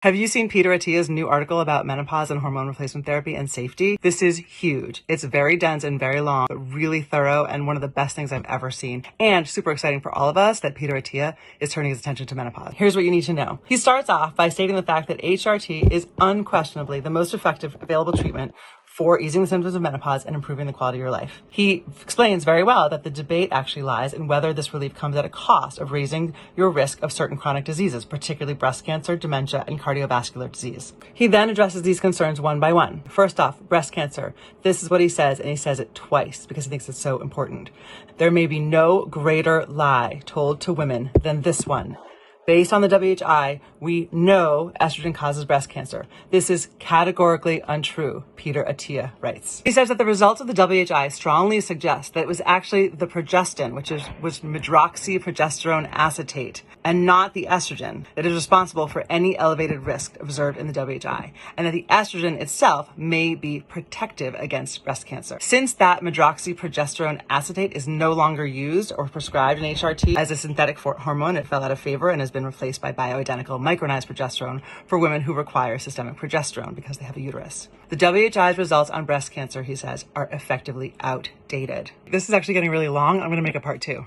Have you seen Peter Attia's new article about menopause and hormone replacement therapy and safety? This is huge. It's very dense and very long, but really thorough and one of the best things I've ever seen. And super exciting for all of us that Peter Attia is turning his attention to menopause. Here's what you need to know. He starts off by stating the fact that HRT is unquestionably the most effective available treatment for easing the symptoms of menopause and improving the quality of your life. He explains very well that the debate actually lies in whether this relief comes at a cost of raising your risk of certain chronic diseases, particularly breast cancer, dementia, and cardiovascular disease. He then addresses these concerns one by one. First off, breast cancer. This is what he says, and he says it twice because he thinks it's so important. There may be no greater lie told to women than this one. Based on the WHI, we know estrogen causes breast cancer. This is categorically untrue, Peter Attia writes. He says that the results of the WHI strongly suggest that it was actually the progestin, which was medroxyprogesterone acetate, and not the estrogen that is responsible for any elevated risk observed in the WHI, and that the estrogen itself may be protective against breast cancer. Since that medroxyprogesterone acetate is no longer used or prescribed in HRT as a synthetic hormone, it fell out of favor and has been replaced by bioidentical micronized progesterone for women who require systemic progesterone because they have a uterus. The WHI's results on breast cancer, he says, are effectively outdated. This is actually getting really long. I'm going to make a part 2.